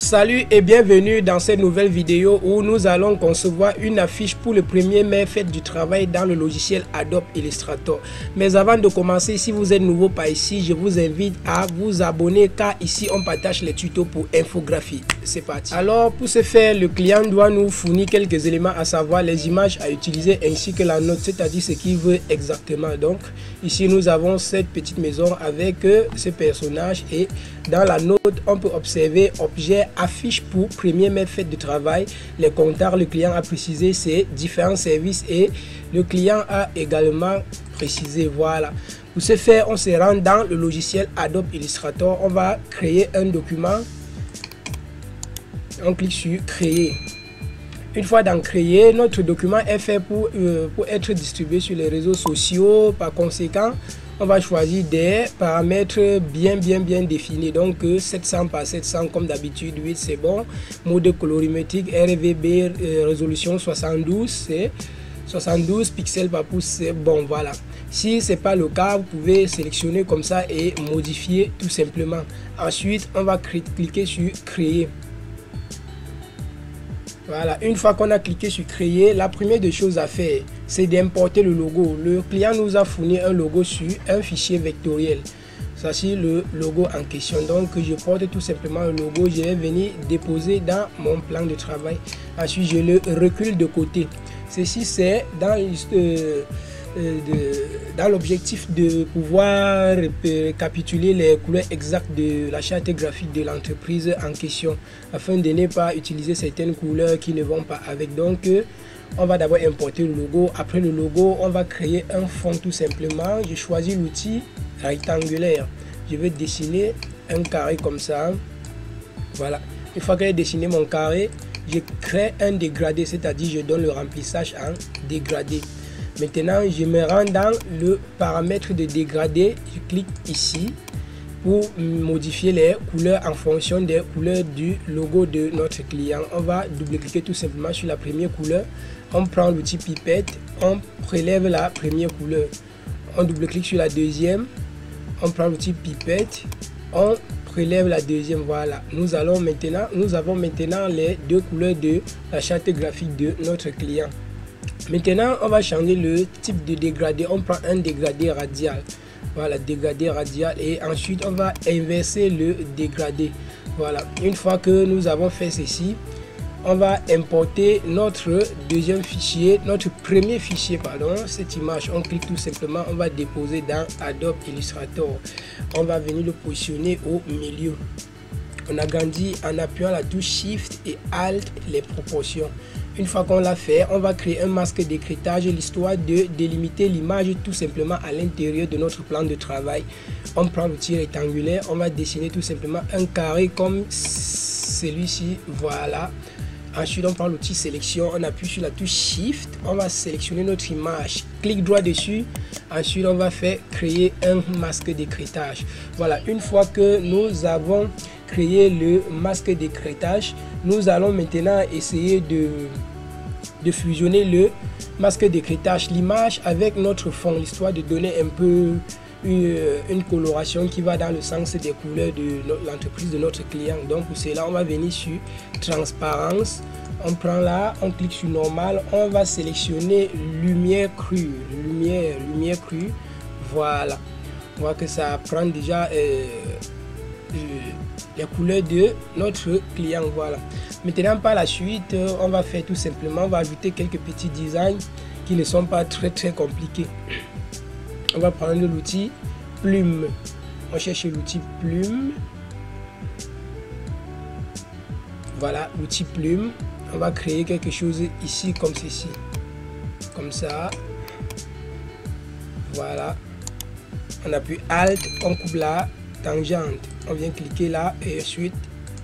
Salut et bienvenue dans cette nouvelle vidéo où nous allons concevoir une affiche pour le 1er mai, fête du travail dans le logiciel Adobe Illustrator. Mais avant de commencer, si vous êtes nouveau par ici, je vous invite à vous abonner car ici on partage les tutos pour infographie. C'est parti. Alors pour ce faire, le client doit nous fournir quelques éléments, à savoir les images à utiliser ainsi que la note, c'est-à-dire ce qu'il veut exactement. Donc ici nous avons cette petite maison avec ce personnage et dans la note on peut observer objet affiche pour 1er mai, fête de travail. Les compteurs, le client a précisé ses différents services et le client a également précisé. Voilà. Pour ce faire, on se rend dans le logiciel Adobe Illustrator. On va créer un document. On clique sur créer. Une fois dans créer, notre document est fait pour être distribué sur les réseaux sociaux. Par conséquent, on va choisir des paramètres bien définis. Donc 700 par 700 comme d'habitude, 8 c'est bon. Mode colorimétrique, RGB, résolution 72, c'est 72 pixels par pouce, c'est bon. Voilà. Si c'est pas le cas, vous pouvez sélectionner comme ça et modifier tout simplement. Ensuite, on va cliquer sur créer. Voilà, une fois qu'on a cliqué sur créer, la première des choses à faire, c'est d'importer le logo. Le client nous a fourni un logo sur un fichier vectoriel. Ça c'est le logo en question. Donc je porte tout simplement le logo, je vais venir déposer dans mon plan de travail. Ensuite je le recule de côté. Ceci c'est dans l'objectif de pouvoir récapituler les couleurs exactes de la charte graphique de l'entreprise en question afin de ne pas utiliser certaines couleurs qui ne vont pas avec. Donc on va d'abord importer le logo. Après le logo, on va créer un fond tout simplement. Je choisis l'outil rectangulaire. Je vais dessiner un carré comme ça. Voilà. Une fois que j'ai dessiné mon carré, je crée un dégradé, c'est-à-dire je donne le remplissage en dégradé. Maintenant, je me rends dans le paramètre de dégradé. Je clique ici pour modifier les couleurs en fonction des couleurs du logo de notre client. On va double-cliquer tout simplement sur la première couleur. On prend l'outil pipette, on prélève la première couleur. On double-clique sur la deuxième. On prend l'outil pipette, on prélève la deuxième. Voilà. Nous avons maintenant les deux couleurs de la charte graphique de notre client. Maintenant, on va changer le type de dégradé. On prend un dégradé radial. Voilà, dégradé radial. Et ensuite, on va inverser le dégradé. Voilà. Une fois que nous avons fait ceci, on va importer notre deuxième fichier, notre premier fichier, pardon, cette image. On clique tout simplement, on va déposer dans Adobe Illustrator. On va venir le positionner au milieu. On agrandit en appuyant la touche Shift et Alt les proportions. Une fois qu'on l'a fait, on va créer un masque d'écrêtage, l'histoire de délimiter l'image tout simplement à l'intérieur de notre plan de travail. On prend l'outil rectangulaire, on va dessiner tout simplement un carré comme celui-ci. Voilà. Ensuite, on prend l'outil sélection, on appuie sur la touche Shift, on va sélectionner notre image, clic droit dessus. Ensuite, on va faire créer un masque d'écrêtage. Voilà, une fois que nous avons créé le masque d'écrêtage, nous allons maintenant essayer de fusionner le masque d'écrêtage, l'image avec notre fond, histoire de donner un peu une coloration qui va dans le sens des couleurs de l'entreprise de notre client. Donc pour cela, on va venir sur transparence, on prend là, on clique sur normal, on va sélectionner lumière crue, lumière crue. Voilà, on voit que ça prend déjà les couleurs de notre client. Voilà. Maintenant par la suite, on va faire tout simplement, on va ajouter quelques petits designs qui ne sont pas très compliqués. On va prendre l'outil plume. On cherche l'outil plume. Voilà, l'outil plume. On va créer quelque chose ici comme ceci. Comme ça. Voilà. On appuie Alt, on coupe la tangente. On vient cliquer là et ensuite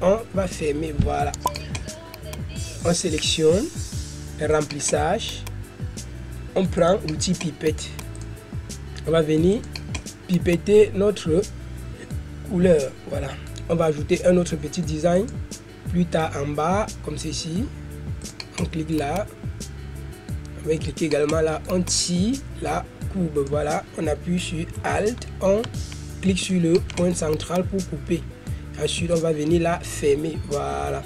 on va fermer. Voilà. On sélectionne le remplissage. On prend l'outil pipette. On va venir pipetter notre couleur. Voilà. On va ajouter un autre petit design plus tard en bas comme ceci. On clique là. On va cliquer également là. On tire la courbe. Voilà. On appuie sur Alt. On clique sur le point central pour couper. Ensuite, on va venir la fermer. Voilà.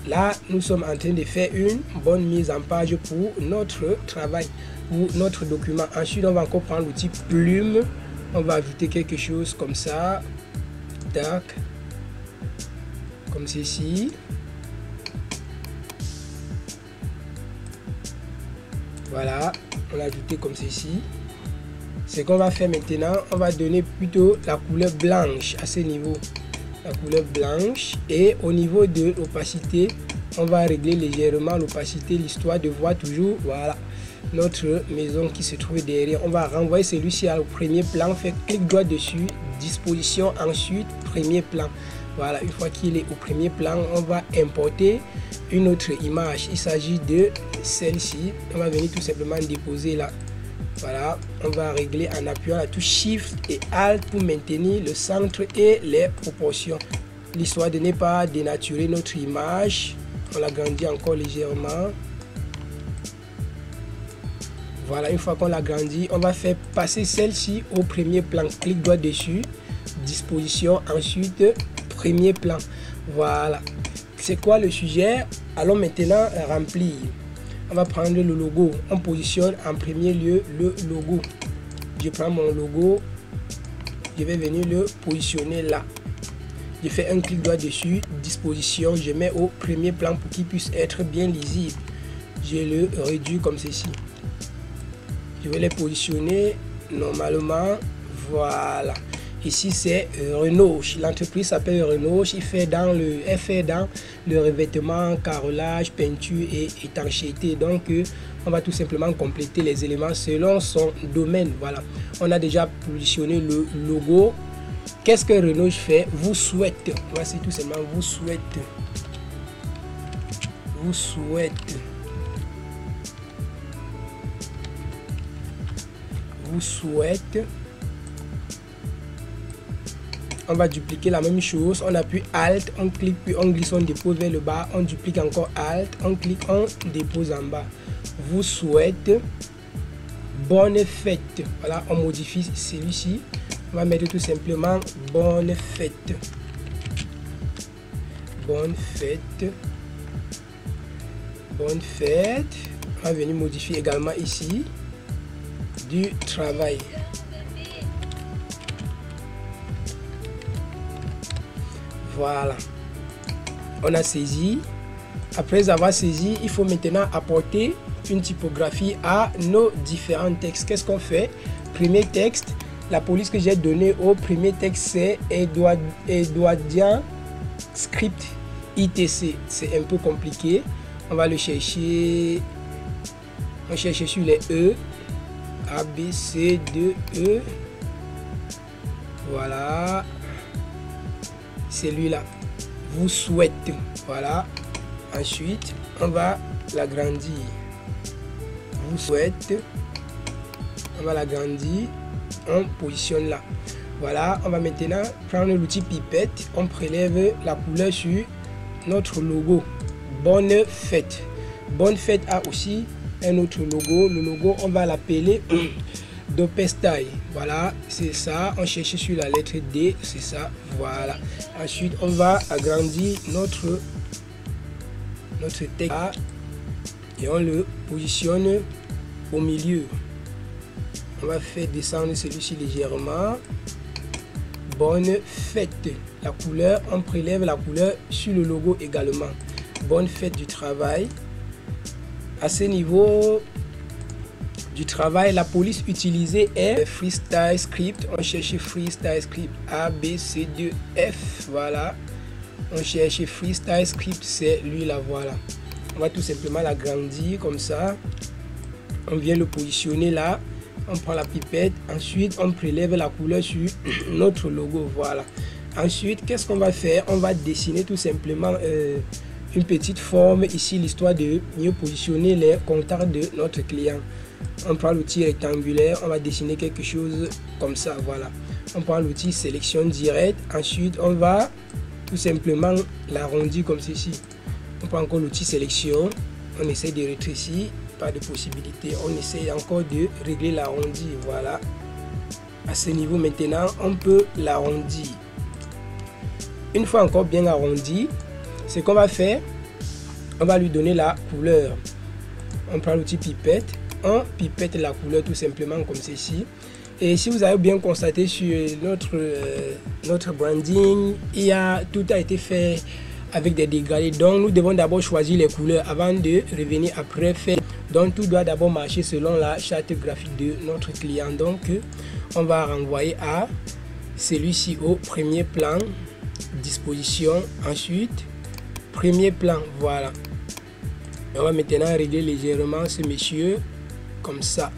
Là, nous sommes en train de faire une bonne mise en page pour notre travail, pour notre document. Ensuite, on va encore prendre l'outil plume. On va ajouter quelque chose comme ça. Tac. Comme ceci. Voilà. On l'a ajouté comme ceci. Ce qu'on va faire maintenant, on va donner plutôt la couleur blanche à ce niveau. La couleur blanche, et au niveau de l'opacité, on va régler légèrement l'opacité, l'histoire de voir toujours, voilà, notre maison qui se trouve derrière. On va renvoyer celui-ci au premier plan, faire clic droit dessus, disposition, ensuite premier plan. Voilà, une fois qu'il est au premier plan, on va importer une autre image. Il s'agit de celle-ci. On va venir tout simplement déposer là. Voilà, on va régler en appuyant la touche Shift et Alt pour maintenir le centre et les proportions. L'histoire de ne pas dénaturer notre image. On l'agrandit encore légèrement. Voilà, une fois qu'on l'agrandit, on va faire passer celle-ci au premier plan. Clic droit dessus, disposition, ensuite premier plan. Voilà. C'est quoi le sujet? Allons maintenant remplir. On va prendre le logo. On positionne en premier lieu le logo. Je prends mon logo. Je vais venir le positionner là. Je fais un clic droit dessus, disposition. Je mets au premier plan pour qu'il puisse être bien lisible. Je le réduis comme ceci. Je vais les positionner normalement. Voilà. Ici c'est Renault. L'entreprise s'appelle Renault. Elle fait dans le revêtement, carrelage, peinture et étanchéité. Donc on va tout simplement compléter les éléments selon son domaine. Voilà. On a déjà positionné le logo. Qu'est-ce que Renault fait? Vous souhaite. Voici tout simplement vous souhaite. Vous souhaite. Vous souhaite. On va dupliquer la même chose, on appuie Alt, on clique, puis on glisse, on dépose vers le bas, on duplique encore Alt, on clique, on dépose en bas. Vous souhaite bonne fête. Voilà, on modifie celui-ci. On va mettre tout simplement bonne fête. Bonne fête. Bonne fête. On va venir modifier également ici du travail. Voilà, on a saisi. Après avoir saisi, il faut maintenant apporter une typographie à nos différents textes. Qu'est-ce qu'on fait? Premier texte, la police que j'ai donnée au premier texte, c'est Edouardien Script ITC. C'est un peu compliqué. On va le chercher. On cherche sur les E. A, B, C, D, E. Voilà. Celui-là, vous souhaite. Voilà. Ensuite, on va l'agrandir. Vous souhaite. On va l'agrandir. On positionne là. Voilà. On va maintenant prendre l'outil pipette. On prélève la couleur sur notre logo. Bonne fête. Bonne fête a aussi un autre logo. Le logo, on va l'appeler Dopestyle. Voilà, c'est ça. On cherche sur la lettre D, c'est ça. Voilà. Ensuite, on va agrandir notre texte et on le positionne au milieu. On va faire descendre celui-ci légèrement. Bonne fête. La couleur, on prélève la couleur sur le logo également. Bonne fête du travail. À ce niveau du travail, la police utilisée est Freestyle Script. On cherche Freestyle Script A, B, C, D, F. Voilà. On cherche Freestyle Script, c'est lui là. Voilà. On va tout simplement l'agrandir comme ça. On vient le positionner là. On prend la pipette. Ensuite, on prélève la couleur sur notre logo. Voilà. Ensuite, qu'est-ce qu'on va faire? On va dessiner tout simplement une petite forme ici, l'histoire de mieux positionner les contacts de notre client. On prend l'outil rectangulaire, on va dessiner quelque chose comme ça. Voilà, on prend l'outil sélection directe. Ensuite, on va tout simplement l'arrondir comme ceci. On prend encore l'outil sélection, on essaie de rétrécir, pas de possibilité. On essaie encore de régler l'arrondi. Voilà, à ce niveau maintenant, on peut l'arrondir. Une fois encore bien arrondi, ce qu'on va faire, on va lui donner la couleur. On prend l'outil pipette, on pipette la couleur tout simplement comme ceci. Et si vous avez bien constaté sur notre branding, tout a été fait avec des dégradés. Donc nous devons d'abord choisir les couleurs avant de revenir après faire. Donc tout doit d'abord marcher selon la charte graphique de notre client. Donc on va renvoyer à celui-ci au premier plan, disposition, ensuite premier plan, voilà. On va maintenant régler légèrement ce monsieur comme ça.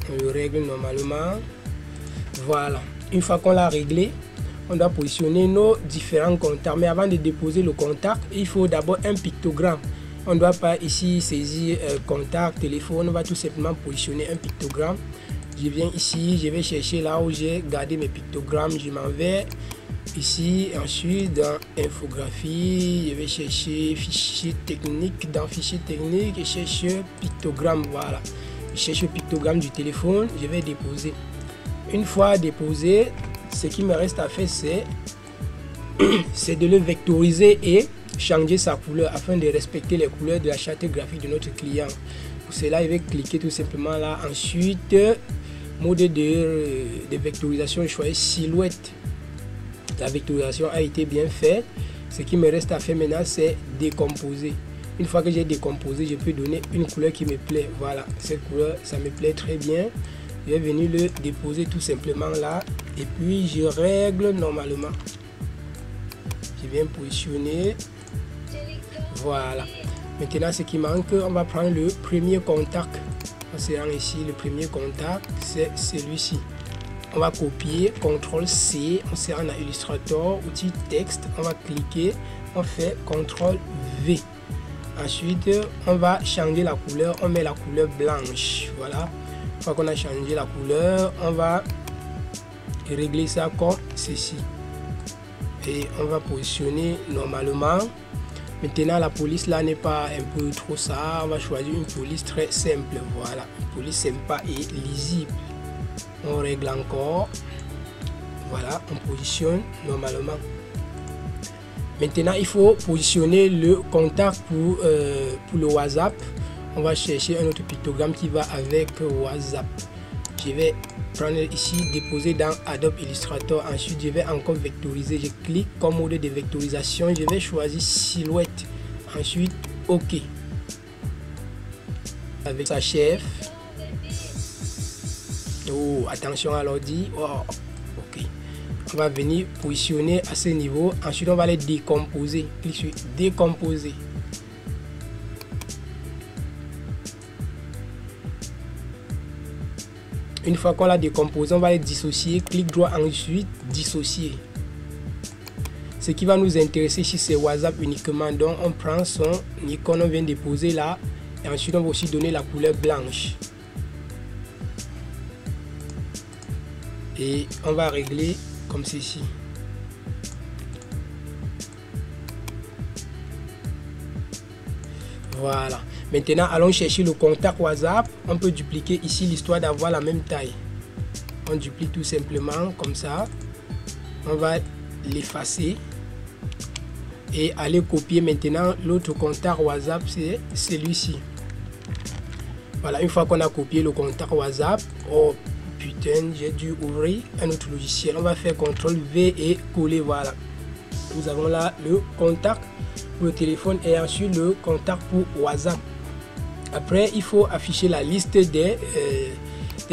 On le règle normalement. Voilà. Une fois qu'on l'a réglé, on doit positionner nos différents contacts. Mais avant de déposer le contact, il faut d'abord un pictogramme. On ne doit pas ici saisir contact, téléphone. On va tout simplement positionner un pictogramme. Je viens ici, je vais chercher là où j'ai gardé mes pictogrammes. Je m'en vais ici, ensuite dans infographie, je vais chercher fichier technique. Dans fichier technique, je cherche pictogramme. Voilà, je cherche le pictogramme du téléphone, je vais déposer. Une fois déposé, ce qui me reste à faire, c'est de le vectoriser et changer sa couleur afin de respecter les couleurs de la charte graphique de notre client. Pour cela, je vais cliquer tout simplement là. Ensuite, mode de vectorisation, je choisis silhouette. La vectorisation a été bien faite. Ce qui me reste à faire maintenant, c'est décomposer. Une fois que j'ai décomposé, je peux donner une couleur qui me plaît. Voilà, cette couleur, ça me plaît très bien. Je vais venir le déposer tout simplement là. Et puis, je règle normalement. Je viens positionner. Voilà. Maintenant, ce qui manque, on va prendre le premier contact. En serrant ici, le premier contact, c'est celui-ci. On va copier, CTRL-C, on serrant dans Illustrator, outil texte, on va cliquer, on fait CTRL-V. Ensuite, on va changer la couleur, on met la couleur blanche. Voilà. Une fois qu'on a changé la couleur, on va régler ça comme ceci. Et on va positionner normalement. Maintenant, la police là n'est pas un peu trop ça. On va choisir une police très simple. Voilà, une police sympa et lisible. On règle encore. Voilà, on positionne normalement. Maintenant, il faut positionner le contact pour le WhatsApp. On va chercher un autre pictogramme qui va avec WhatsApp. Je vais prendre ici, déposer dans Adobe Illustrator. Ensuite, je vais encore vectoriser. Je clique comme mode de vectorisation. Je vais choisir silhouette. Ensuite, OK. Avec sa chef. Oh, attention à l'ordi. Oh, OK. On va venir positionner à ce niveau. Ensuite, on va les décomposer. Clique sur décomposer. Une fois qu'on l'a décomposé, on va les dissocier. Clic droit ensuite, dissocier. Ce qui va nous intéresser ici, c'est WhatsApp uniquement. Donc, on prend son icône, on vient déposer là. Et ensuite, on va aussi donner la couleur blanche. Et on va régler comme ceci. Voilà. Maintenant, allons chercher le contact WhatsApp. On peut dupliquer ici l'histoire d'avoir la même taille. On duplique tout simplement comme ça. On va l'effacer. Et aller copier maintenant l'autre contact WhatsApp, c'est celui-ci. Voilà, une fois qu'on a copié le contact WhatsApp, oh putain, j'ai dû ouvrir un autre logiciel. On va faire CTRL-V et coller, voilà. Nous avons là le contact pour le téléphone et ensuite le contact pour WhatsApp. Après, il faut afficher la liste des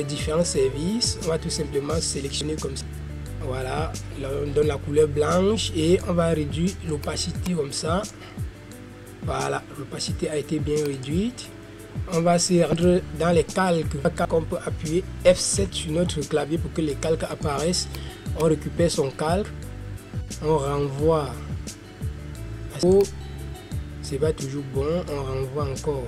différents services. On va tout simplement sélectionner comme ça. Voilà, là, on donne la couleur blanche et on va réduire l'opacité comme ça. Voilà, l'opacité a été bien réduite. On va se rendre dans les calques. On peut appuyer F7 sur notre clavier pour que les calques apparaissent. On récupère son calque. On renvoie. C'est pas toujours bon. On renvoie encore.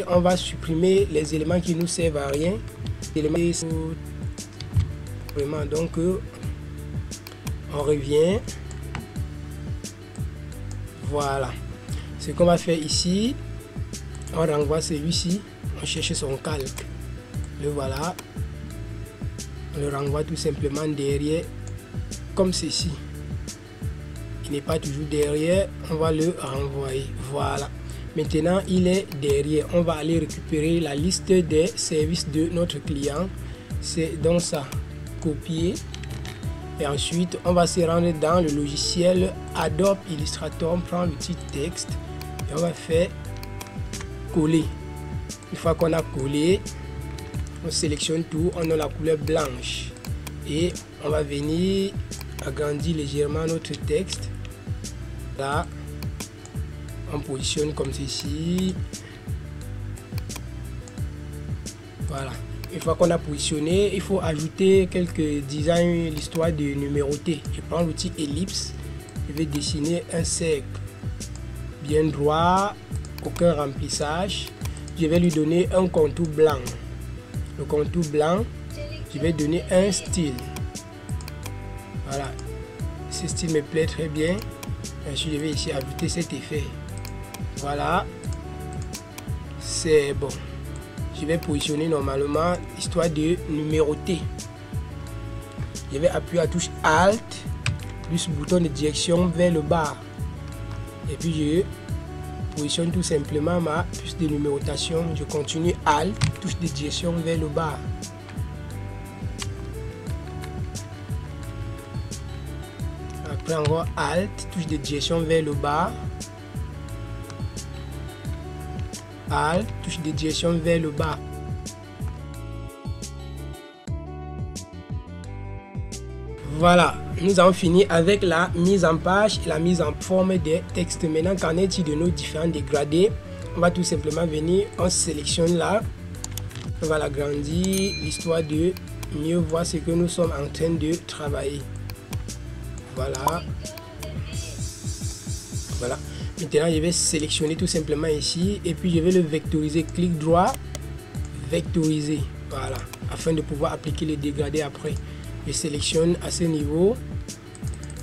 On va supprimer les éléments qui nous servent à rien. Vraiment, donc on revient. Voilà. Ce qu'on va faire ici, on renvoie celui-ci. on cherche son calque. Le voilà. On le renvoie tout simplement derrière, comme ceci. Il n'est pas toujours derrière, on va le renvoyer. Voilà. Maintenant, il est derrière. On va aller récupérer la liste des services de notre client. C'est donc ça. Copier. Et ensuite, on va se rendre dans le logiciel Adobe Illustrator. On prend l'outil texte et on va faire coller. Une fois qu'on a collé, on sélectionne tout, on a la couleur blanche et on va venir agrandir légèrement notre texte. Là, on positionne comme ceci. Voilà. Une fois qu'on a positionné, il faut ajouter quelques designs, l'histoire de numéroter. Je prends l'outil ellipse, je vais dessiner un cercle bien droit, aucun remplissage. Je vais lui donner un contour blanc. Le contour blanc, je vais donner un style. Voilà, ce style me plaît très bien. Ensuite, je vais ici ajouter cet effet. Voilà, c'est bon. Je vais positionner normalement, histoire de numéroter. Je vais appuyer à la touche Alt, plus bouton de direction vers le bas. Et puis je positionne tout simplement ma puce de numérotation. Je continue Alt, touche de direction vers le bas. Après encore Alt, touche de direction vers le bas. Alt, touche de direction vers le bas. Voilà, nous avons fini avec la mise en page et la mise en forme des textes. Maintenant, qu'en est-il de nos différents dégradés? On va tout simplement venir, on sélectionne là, on va l'agrandir, l'histoire de mieux voir ce que nous sommes en train de travailler. Voilà. Voilà. Maintenant, je vais sélectionner tout simplement ici et puis je vais le vectoriser. Clic droit, vectoriser. Voilà. Afin de pouvoir appliquer les dégradés après. Je sélectionne à ce niveau.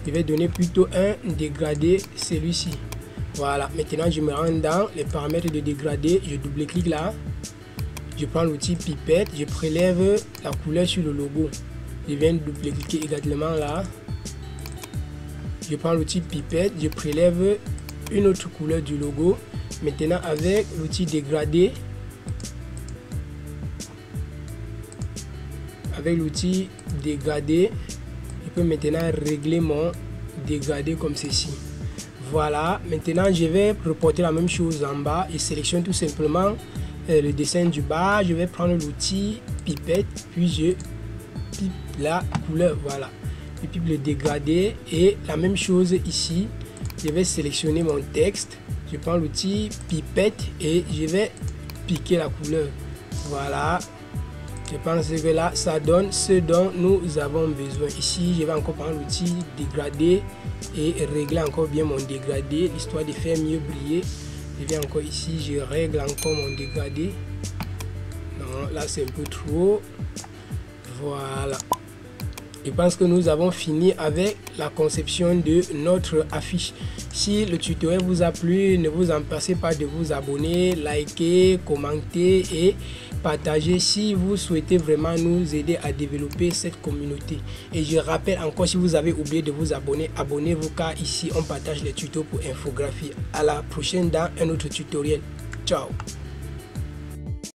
Je vais donner plutôt un dégradé, celui-ci. Voilà. Maintenant, je me rends dans les paramètres de dégradé. Je double-clique là. Je prends l'outil pipette. Je prélève la couleur sur le logo. Je viens double-cliquer également là. Je prends l'outil pipette. Je prélève une autre couleur du logo. Maintenant avec l'outil dégradé, je peux maintenant régler mon dégradé comme ceci. Voilà, maintenant je vais reporter la même chose en bas et sélectionne tout simplement le dessin du bas. Je vais prendre l'outil pipette, puis je pipe la couleur. Voilà, je pipe le dégradé et la même chose ici. Je vais sélectionner mon texte, je prends l'outil pipette et je vais piquer la couleur. Voilà, je pense que là ça donne ce dont nous avons besoin. Ici je vais encore prendre l'outil dégradé et régler encore bien mon dégradé, l'histoire de faire mieux briller. Je viens encore ici, je règle encore mon dégradé. Non, là c'est un peu trop. Voilà. Je pense que nous avons fini avec la conception de notre affiche. Si le tutoriel vous a plu, ne vous empêchez pas de vous abonner, liker, commenter et partager si vous souhaitez vraiment nous aider à développer cette communauté. Et je rappelle encore, si vous avez oublié de vous abonner, abonnez-vous car ici on partage les tutos pour infographie. À la prochaine dans un autre tutoriel. Ciao.